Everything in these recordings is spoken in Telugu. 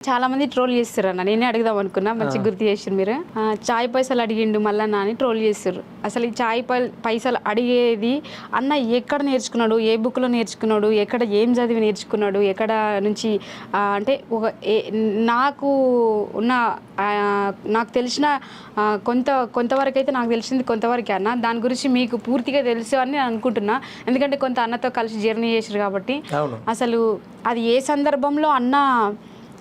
చాలా మంది ట్రోల్ చేస్తారు అన్న. నేనే అడుగుదాం అనుకున్నా, మంచిగా గుర్తు చేసారు మీరు. చాయ్ పైసలు అడిగిండు మల్లన్న అని ట్రోల్ చేస్తారు. అసలు ఈ చాయ్ పైసలు అడిగేది అన్న ఎక్కడ నేర్చుకున్నాడు, ఏ బుక్లో నేర్చుకున్నాడు, ఎక్కడ ఏం చదివి నేర్చుకున్నాడు, ఎక్కడ నుంచి అంటే నాకు ఉన్న నాకు తెలిసిన కొంతవరకు అయితే నాకు తెలిసింది కొంతవరకే అన్న. దాని గురించి మీకు పూర్తిగా తెలుసు అని నేను అనుకుంటున్నా, ఎందుకంటే కొంత అన్నతో కలిసి జర్నీ చేసారు కాబట్టి. అసలు అది ఏ సందర్భంలో అన్న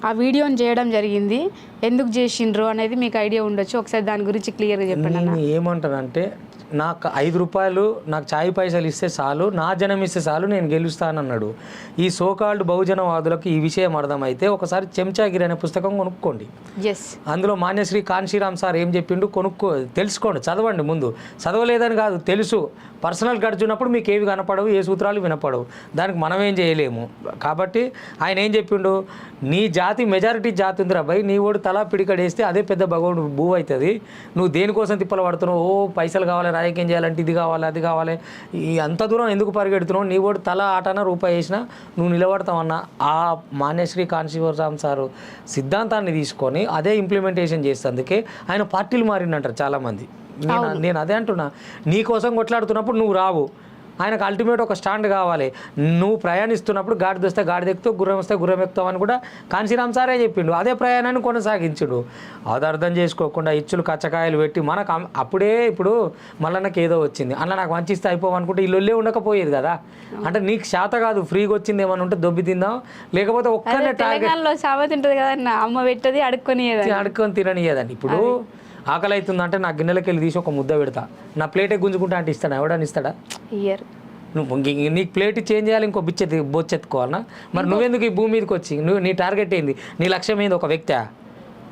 ఆ వీడియోని చేయడం జరిగింది, ఎందుకు చేసిండ్రు అనేది మీకు ఐడియా ఉండొచ్చు. ఒకసారి దాని గురించి క్లియర్గా చెప్పండి. నేను ఏమంటానంటే, నాకు 5 రూపాయలు నాకు ఛాయ్ పైసలు ఇస్తే చాలు, నా జనం ఇస్తే చాలు, నేను గెలుస్తానన్నాడు. ఈ సోకాల్డ్ బహుజనవాదులకు ఈ విషయం అర్థమైతే ఒకసారి చెంచాగిరి అనే పుస్తకం కొనుక్కోండి. అందులో మాన్యశ్రీ కాన్షీరామ్ సార్ ఏం చెప్పిండు తెలుసుకోండి, చదవండి. ముందు చదవలేదని కాదు, తెలుసు. పర్సనల్ గడిచినప్పుడు మీకు ఏవి కనపడవు, ఏ సూత్రాలు వినపడవు, దానికి మనం ఏం చేయలేము. కాబట్టి ఆయన ఏం చెప్పిండు, నీ జాతి మెజారిటీ జాతి ఉందిరా భయ్, నీ ఓడు తలా పిడికడేస్తే అదే పెద్ద భగవాడు భూవ్ అవుతుంది. నువ్వు దేనికోసం తిప్పలు పడుతున్నావు, పైసలు కావాలి, రాజకీయం చేయాలంటే ఇది కావాలి అది కావాలి, ఈ అంత దూరం ఎందుకు పరిగెడుతున్నావు, నీ ఓడు తల ఆటన రూపాయి వేసినా నువ్వు నిలబడతావన్న ఆ మాన్యశ్రీ కాన్షీరామ్ సారు సిద్ధాంతాన్ని తీసుకొని అదే ఇంప్లిమెంటేషన్ చేసేందుకే ఆయన పార్టీలు మారిందంటారు చాలామంది. నేను అదే అంటున్నా, నీ కోసం కొట్లాడుతున్నప్పుడు నువ్వు రావు, ఆయనకు అల్టిమేట్ ఒక స్టాండ్ కావాలి. నువ్వు ప్రయాణిస్తున్నప్పుడు గాడిద వస్తే గాడిద ఎక్కుతావు, గుర్రం వస్తే గుర్రం ఎక్కుతావు అని కూడా కాన్షీరామ్ సారే చెప్పిండు. అదే ప్రయాణాన్ని కొనసాగించుడు. అది అర్థం చేసుకోకుండా ఇచ్చులు కచ్చకాయలు పెట్టి మనకు అప్పుడే ఇప్పుడు మళ్ళీ ఏదో వచ్చింది అన్న నాకు మంచి ఇస్తే అయిపోవనుకుంటే ఇల్లుల్లే ఉండకపోయేది కదా. అంటే నీకు శాత కాదు, ఫ్రీగా వచ్చింది ఏమని ఉంటే దొబ్బి తిందాం, లేకపోతే ఒక్కనే సామెత ఉంటుంది కదన్న, అమ్మ పెట్టది అడుక్కొని తిననియదండి. ఇప్పుడు ఆకలి అవుతుందంటే నా గిన్నెలకి వెళ్ళి తీసి ఒక ముద్ద పెడతా, నా ప్లేటే గుంజుకుంటా అంటే ఇస్తాడా, ఎవడని ఇస్తాడా? నువ్వు నీకు ప్లేట్ చేంజ్ చేయాలి, ఇంకో బొచ్చెత్తుకోవాలన్నా? మరి నువ్వెందుకు ఈ భూమి మీదకి వచ్చి నీ టార్గెట్ ఏంది, నీ లక్ష్యం ఏంది? ఒక వ్యక్తి,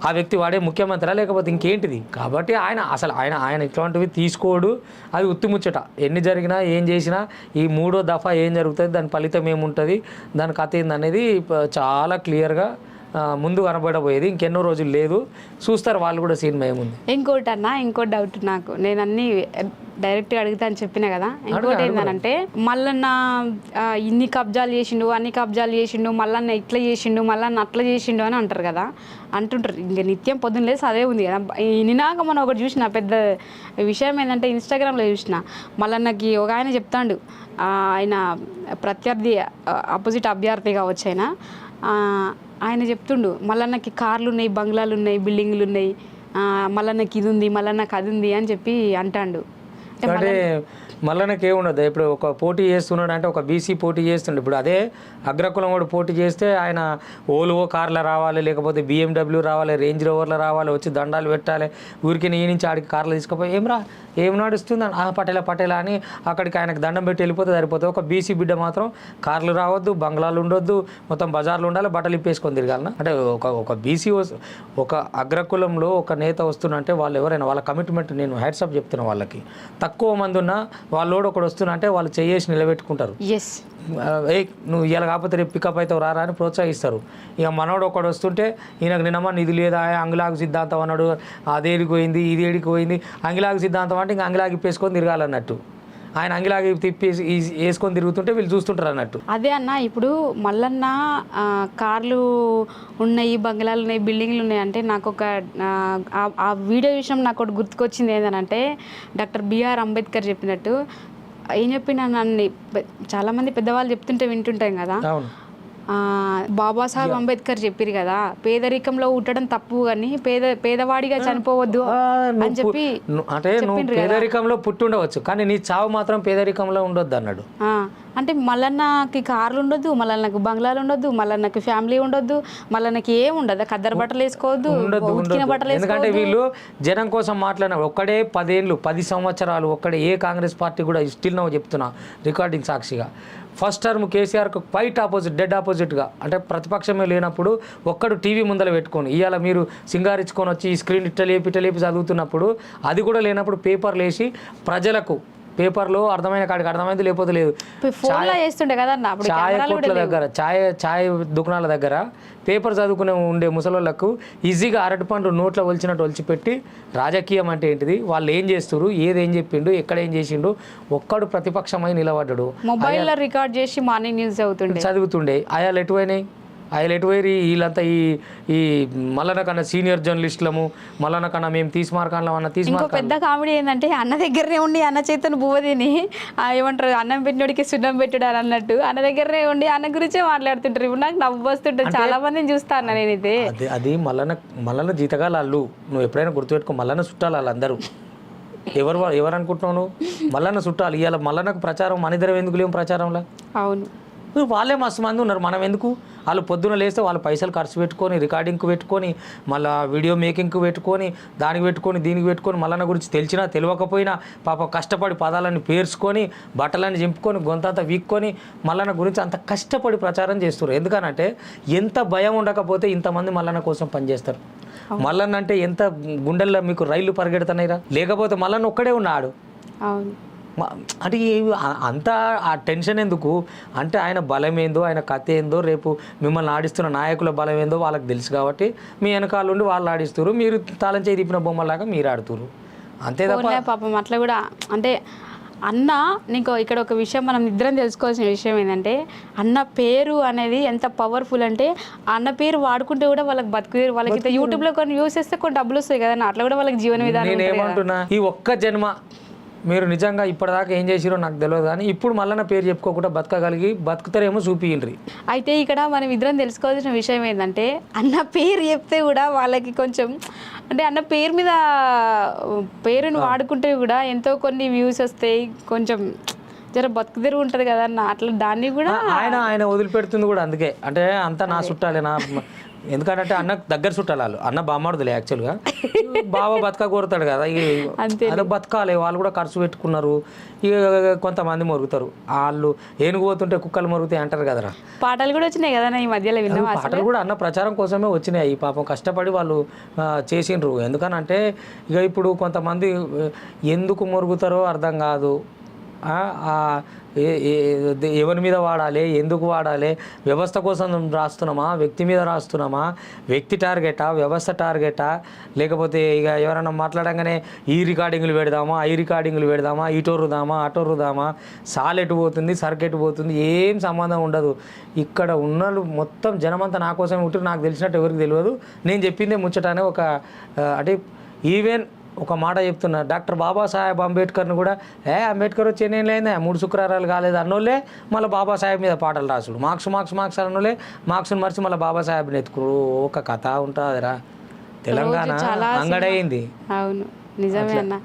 ఆ వ్యక్తి వాడే ముఖ్యమంత్రి లేకపోతే ఇంకేంటిది? కాబట్టి ఆయన ఇట్లాంటివి తీసుకోడు. అది ఉత్తిముచ్చట, ఎన్ని జరిగినా ఏం చేసినా ఈ 3వ దఫా ఏం జరుగుతుంది, దాని ఫలితం ఏముంటుంది, దాని కథ ఏందనేది చాలా క్లియర్గా ముందు కనబడబోయేది. ఇంకెన్నో రోజులు లేదు, చూస్తారు వాళ్ళు కూడా సినిమా ఏముంది. ఇంకో డౌట్ నాకు, నేను అన్ని డైరెక్ట్గా అడుగుతా అని చెప్పినా కదా. ఇంకోటి ఏంటంటే, మల్లన్న ఇన్ని కబ్జాలు చేసిండు, అన్ని కబ్జాలు చేసిండు, మల్లన్న ఇట్లా చేసిండు, మల్లన్న అట్లా చేసిండు అని అంటారు కదా, అంటుంటారు. ఇంకా నిత్యం పొద్దున్న లేదు అదే ఉంది కదా. నినాక మనం ఒకటి చూసిన పెద్ద విషయం ఏంటంటే, ఇన్స్టాగ్రామ్లో చూసిన మల్లన్నకి ఒక ఆయన చెప్తాడు, ఆయన ప్రత్యర్థి ఆపోజిట్ అభ్యర్థి కావచ్చు ఆయన చెప్తుండు, మల్లన్నకి కార్లు ఉన్నాయి, బంగ్లాలు ఉన్నాయి, బిల్డింగ్లు ఉన్నాయి, మల్లన్నకి ఇది ఉంది, మల్లన్నకి అది ఉంది అని చెప్పి అంటాడు. అంటే మల్లన్నకి ఏముండదు. ఇప్పుడు ఒక పోటీ చేస్తున్నాడు అంటే ఒక బీసీ పోటీ చేస్తుండే, ఇప్పుడు అదే అగ్రకులం వాడు పోటీ చేస్తే ఆయన ఓల్వో కార్లో రావాలి, లేకపోతే BMW రావాలి, రేంజ్ రోవర్లో రావాలి, వచ్చి దండాలు పెట్టాలి, ఊరికి ఈ నుంచి ఆడికి కార్లు తీసుకుపోయి ఏం నడుస్తుంది పటేలా అని అక్కడికి ఆయనకు దండం పెట్టి వెళ్ళిపోతే సరిపోతుంది. ఒక బీసీ బిడ్డ మాత్రం కార్లు రావద్దు, బంగ్లాలు ఉండొద్దు, మొత్తం బజార్లు ఉండాలి, బట్టలు ఇప్పేసుకొని తిరగాలన్నా? అంటే ఒక బీసీ ఒక అగ్రకులంలో ఒక నేత వస్తున్నంటే వాళ్ళు ఎవరైనా వాళ్ళ కమిట్మెంట్, నేను హ్యాట్సప్ చెప్తున్నా వాళ్ళకి. తక్కువ మంది ఉన్నా వాళ్ళోడు ఒకడు వస్తున్నా అంటే వాళ్ళు చేసి నిలబెట్టుకుంటారు. నువ్వు ఇలా కాకపోతే రేపు పికప్ అయితే రారా అని ప్రోత్సహిస్తారు. ఇక మనోడు ఒకడు వస్తుంటే ఈయనకు నిన్నమని ఇది లేదా, అంగిలాగు సిద్ధాంతం అన్నాడు, అదేడికి పోయింది ఇది ఏడికి పోయింది, అంగిలాగు సిద్ధాంతం అంటే ఇంకా అంగిలాగి ఇప్పేసుకొని తిరగాలన్నట్టు. ఆయన అంగిలాగి తిప్పి వేసుకొని తిరుగుతుంటే వీళ్ళు చూస్తుంటారు అన్నట్టు. అదే అన్న, ఇప్పుడు మల్లన్న కార్లు ఉన్నాయి, బంగ్లాలు ఉన్నాయి, బిల్డింగ్లు ఉన్నాయి అంటే నాకు ఒక ఆ వీడియో విషయం నాకు ఒకటి గుర్తుకొచ్చింది. ఏంటంటే డాక్టర్ బిఆర్ అంబేద్కర్ చెప్పినట్టు ఏం చెప్పినా నన్ను చాలామంది పెద్దవాళ్ళు చెప్తుంటే వింటుంటాం కదా. బాబాసాహెబ్ అంబేద్కర్ చెప్పారు కదా, పేదరికంలో ఉండడం తప్పు కానీ పేదవాడిగా చనిపోవద్దు అని చెప్పి. అంటే నువ్వు పేదరికంలో పుట్టి ఉండవచ్చు కానీ నీ చావు మాత్రం పేదరికంలో ఉండొద్దు అన్నాడు. అంటే మల్లన్నకి కార్లు ఉండొద్దు, మల్లన్నకు బంగ్లాలు ఉండొద్దు, మల్లన్నకి ఫ్యామిలీ ఉండొద్దు, మల్లన్నకి ఏం ఉండదు, ఖద్దరు బట్టలు వేసుకోవద్దు, ఉతికిన బట్టలు. ఎందుకంటే వీళ్ళు జనం కోసం మాట్లాడిన ఒక్కడే 10 సంవత్సరాలు ఒక్కడే ఏ కాంగ్రెస్ పార్టీ కూడా స్టిల్ నవ్వు చెప్తున్నా రికార్డింగ్ సాక్షిగా, ఫస్ట్ టర్మ్ కేసీఆర్కు క్వైట్ ఆపోజిట్, డెడ్ ఆపోజిట్గా, అంటే ప్రతిపక్షమే లేనప్పుడు ఒక్కడు టీవీ ముందర పెట్టుకొని ఇవాళ మీరు సింగారించుకొని వచ్చి ఈ స్క్రీన్ ఇట్టలేపి చదువుతున్నప్పుడు అది కూడా లేనప్పుడు పేపర్లు వేసి ప్రజలకు పేపర్లో అర్థమైన కాడికి అర్థమైంది, లేకపోతే లేదు. ఛాయ్ కొట్ల దగ్గర, ఛాయ్ దుకాణాల దగ్గర పేపర్ చదువుకునే ఉండే ముసలోళ్ళకు ఈజీగా అరటిపండు నోట్లో ఒలిచినట్టు ఒలిచిపెట్టి రాజకీయం అంటే ఏంటిది, వాళ్ళు ఏం చేస్తారు, ఏదేం చెప్పిండు, ఎక్కడ ఏం చేసిండు, ఒక్కడు ప్రతిపక్షమై నిలబడ్డాడు. మొబైల్లో రికార్డ్ చేసి మార్నింగ్ న్యూస్ చదువుతుండే ఆయాలు ఎటువైనాయి? హైలైట్ పోయి వీళ్ళంతా ఈ మల్లన్న కన్నా సీనియర్ జర్నలిస్టులము, మల్లన్న కన్నా మేము తీసుమార్కాన్లం అన్న ఇంకో తీసుమార్కాన్లం. పెద్ద కామెడీ ఏంటంటే అన్న దగ్గరనే ఉండి అన్న చేతను బువ్వ తిని ఏమంటారు అన్నం పెట్టినోడికి సున్నం పెట్టుడు అని అన్నట్టు అన్న దగ్గరనే ఉండి అన్న గురించే మాట్లాడుతుంటారు. ఇప్పుడు నాకు నవ్వు వస్తుంటుంది, చాలా మందిని చూస్తా అన్న నేనైతే. అది మల్లన్న జీతగాలు వాళ్ళు, నువ్వు ఎప్పుడైనా గుర్తుపెట్టుకో, మల్లన్న చుట్టాలు వాళ్ళందరూ. ఎవరు అనుకుంటున్నావు నువ్వు? మల్లన్న చుట్టాలు. ఇవాళ మల్లన్నకు ప్రచారం, మన ఇద్దరం ఎందుకు లేము ప్రచారంలో? అవును, వాళ్ళే మస్తు మంది ఉన్నారు, మనం ఎందుకు? వాళ్ళు పొద్దున లేస్తే వాళ్ళు పైసలు ఖర్చు పెట్టుకొని రికార్డింగ్కి పెట్టుకొని మళ్ళీ వీడియో మేకింగ్కి పెట్టుకొని దానికి పెట్టుకొని దీనికి పెట్టుకొని మల్లన్న గురించి తెలిసినా తెలియకపోయినా పాప కష్టపడి పదాలన్నీ పేర్చుకొని బట్టలన్నీ చింపుకొని గొంతంతా వీక్కొని మల్లన్న గురించి అంత కష్టపడి ప్రచారం చేస్తారు. ఎందుకనంటే ఎంత భయం ఉండకపోతే ఇంతమంది మల్లన్న కోసం పనిచేస్తారు. మల్లన్న అంటే ఎంత గుండెల్లో మీకు రైళ్లు పరిగెడుతున్నాయిరా, లేకపోతే మల్లన్న ఒక్కడే ఉన్నాడు. అవును, అంటే అంతా ఆ టెన్షన్ ఎందుకు అంటే ఆయన బలం ఏందో, ఆయన కథ ఏందో, రేపు మిమ్మల్ని ఆడిస్తున్న నాయకుల బలం ఏందో వాళ్ళకి తెలుసు కాబట్టి మీ వెనకాల ఉండి వాళ్ళు ఆడిస్తారు, మీరు తాళం చేయి తిప్పిన బొమ్మలాగా మీరు ఆడుతున్నారు అంతే తప్ప. పాపం అట్లా కూడా అంటే అన్న నీకు ఇక్కడ ఒక విషయం మనం ఇద్దరం తెలుసుకోవాల్సిన విషయం ఏంటంటే అన్న పేరు అనేది ఎంత పవర్ఫుల్ అంటే అన్న పేరు వాడుకుంటే కూడా వాళ్ళకి బతుకు, వాళ్ళకి యూట్యూబ్లో కొన్ని వ్యూస్ చేస్తే కొన్ని డబ్బులు వస్తాయి కదా, అట్లా కూడా వాళ్ళకి జీవన విధానం. నేను ఏమంటున్నా, ఈ ఒక్క జన్మ మీరు నిజంగా ఇప్పటిదాకా ఏం చేసిరో నాకు తెలియదు, కానీ ఇప్పుడు మల్లన్న పేరు చెప్పుకోకుండా బతకగలిగి బతుకుతారేమో చూపియండ్రి. అయితే ఇక్కడ మనం ఇద్దరం తెలుసుకోవాల్సిన విషయం ఏంటంటే అన్న పేరు చెప్తే కూడా వాళ్ళకి కొంచెం అంటే అన్న పేరు మీద పేరుని వాడుకుంటే కూడా ఎంతో కొన్ని వ్యూస్ వస్తాయి, కొంచెం జర బతుకుదెరువు ఉంటుంది కదా అన్న, అట్లా దాన్ని కూడా ఆయన వదిలిపెడుతుంది కూడా అందుకే. అంటే అంతా నా చుట్టాలే, నా ఎందుకంటే అన్న దగ్గర చుట్టాలు వాళ్ళు, అన్న బామ్మడుదులే యాక్చువల్గా, బావ బతక కోరుతాడు కదా, అదే బతకాలి. వాళ్ళు కూడా ఖర్చు పెట్టుకున్నారు, ఇక కొంతమంది మొరుగుతారు. వాళ్ళు ఏనుగు పోతుంటే కుక్కలు మొరుగుతాయి అంటారు కదరా. పాటలు కూడా వచ్చినాయి కదా ఈ మధ్యలో విన్నాం. పాటలు కూడా అన్న ప్రచారం కోసమే వచ్చినాయి. పాపం కష్టపడి వాళ్ళు చేసిండ్రు. ఎందుకనంటే ఇక ఇప్పుడు కొంతమంది ఎందుకు మొరుగుతారో అర్థం కాదు. ఎవరి మీద వాడాలి, ఎందుకు వాడాలి, వ్యవస్థ కోసం రాస్తున్నామా, వ్యక్తి మీద రాస్తున్నామా, వ్యక్తి టార్గెటా, వ్యవస్థ టార్గెటా, లేకపోతే ఇక ఎవరైనా మాట్లాడంగానే ఈ రికార్డింగ్లు పెడదామా, ఈ రికార్డింగ్లు పెడదామా, ఇటోరుదామా అటోరుదామా, సాలెటు పోతుంది సర్కెట్ పోతుంది, ఏం సంబంధం ఉండదు. ఇక్కడ ఉన్నలు మొత్తం జనమంతా నా కోసం ఉంటుంది, నాకు తెలిసినట్టు ఎవరికి తెలియదు. నేను చెప్పిందే ముచ్చటానే ఒక అంటే ఈవెన్ ఒక మాట చెప్తున్నా, డాక్టర్ బాబాసాహెబ్ అంబేద్కర్ని కూడా అంబేద్కర్ వచ్చి ఎన్ని ఏళ్ళైందా 3 శుక్రవారాలు కాలేదు అన్నోళ్ళే మళ్ళీ బాబాసాహెబ్ మీద పాటలు రాసుడు, మార్క్స్ అన్నోళ్ళే మార్క్స్ని మరిచి మళ్ళీ బాబాసాహెబ్ని ఎత్తుకురు. ఒక కథ ఉంటుందిరా, తెలంగాణ అంగడైంది. అవును, నిజమే అన్న.